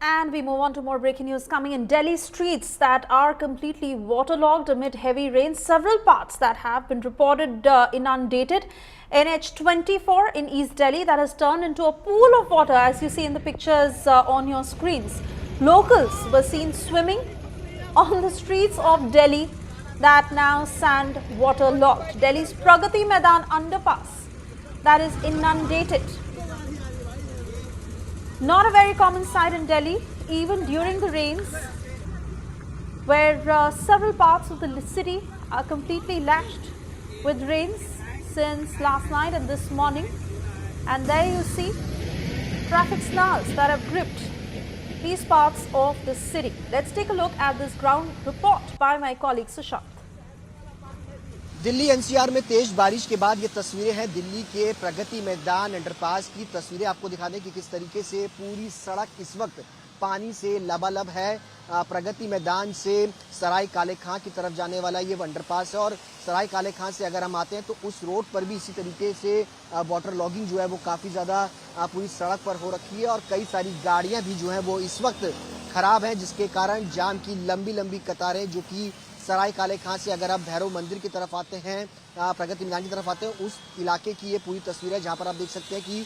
And we move on to more breaking news coming in. Delhi streets that are completely waterlogged amid heavy rain. Several parts that have been reported inundated. NH24 in East Delhi that has turned into a pool of water, as you see in the pictures on your screens. Locals were seen swimming on the streets of Delhi that now stand waterlogged. Delhi's Pragati Maidan underpass that is inundated. Not a very common sight in Delhi, even during the rains, where several parts of the city are completely lashed with rains since last night and this morning. And there you see traffic snarls that have gripped these parts of the city. Let's take a look at this ground report by my colleague Sushant. Delhi NCR में तेज बारिश के बाद ये तस्वीरें हैं दिल्ली के Pragati Maidan underpass की तस्वीरें आपको दिखा दें कि किस तरीके से पूरी सड़क इस वक्त पानी से लबालब है। प्रगति मैदान से सराय काले खां की तरफ जाने वाला ये अंडरपास है और सराय काले खां से अगर हम आते हैं तो उस रोड पर भी इसी तरीके से वाटर लॉगिंग जो है वो काफी ज्यादा पूरी सड़क पर हो रखी है और कई सारी गाड़ियां भी जो है वो इस वक्त खराब हैं, जिसके कारण जाम की लंबी लंबी कतारें जो कि सराय काले खां से अगर आप भैरव मंदिर की तरफ आते हैं, प्रगति मैदान की तरफ आते हैं, उस इलाके की ये पूरी तस्वीर है जहां पर आप देख सकते हैं कि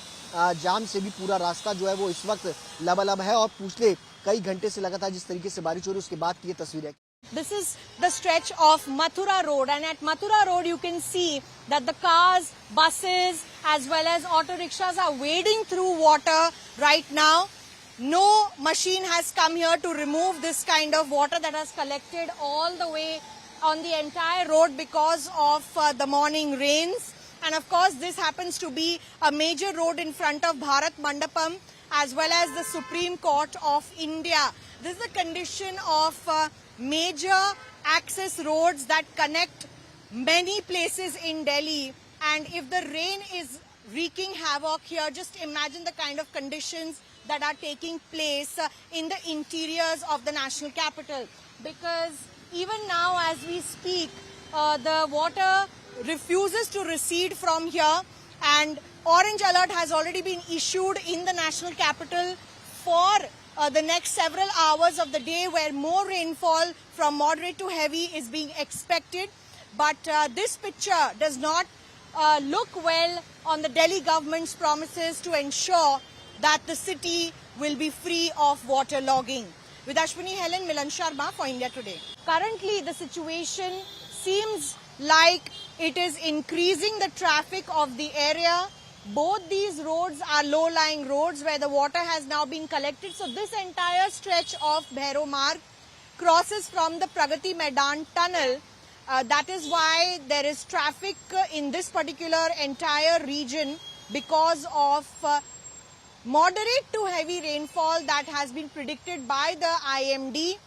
जाम से भी पूरा रास्ता जो है वो इस वक्त लबालब है और पिछले कई घंटे से लगातार जिस तरीके से बारिश हो रही है उसके बाद की ये तस्वीर है। This is the stretch of Mathura Road, and at Mathura Road you can see that the cars, buses as well as auto rickshaws are wading through water right now. No machine has come here to remove this kind of water that has collected all the way on the entire road because of the morning rains. And of course, this happens to be a major road in front of Bharat Mandapam as well as the Supreme Court of India. This is the condition of major access roads that connect many places in Delhi. And if the rain is wreaking havoc here, just imagine the kind of conditions that are taking place in the interiors of the national capital. Because even now as we speak, the water refuses to recede from here, and orange alert has already been issued in the national capital for the next several hours of the day, where more rainfall from moderate to heavy is being expected. But this picture does not look well on the Delhi government's promises to ensure that the city will be free of water logging. With Ashwini Helen, Milan Sharma for India Today. Currently, the situation seems like it is increasing the traffic of the area. Both these roads are low-lying roads where the water has now been collected. So this entire stretch of Bhairav Marg crosses from the Pragati Maidan tunnel. That is why there is traffic in this particular entire region because of moderate to heavy rainfall that has been predicted by the IMD.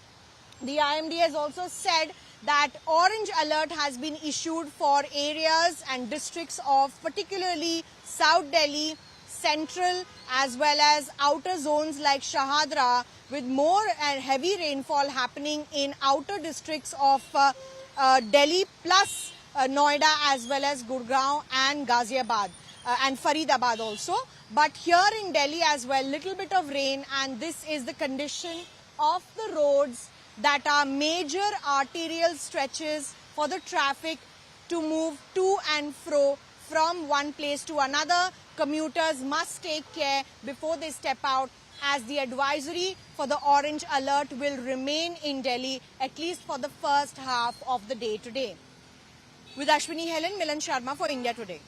The IMD has also said that orange alert has been issued for areas and districts of particularly South Delhi, Central as well as outer zones like Shahadra, with more and heavy rainfall happening in outer districts of Delhi plus Noida as well as Gurgaon and Ghaziabad and Faridabad also. But here in Delhi as well, little bit of rain, and this is the condition of the roads that are major arterial stretches for the traffic to move to and fro from one place to another. Commuters must take care before they step out, as the advisory for the orange alert will remain in Delhi at least for the first half of the day today. With Ashwini Helen, Milan Sharma for India Today.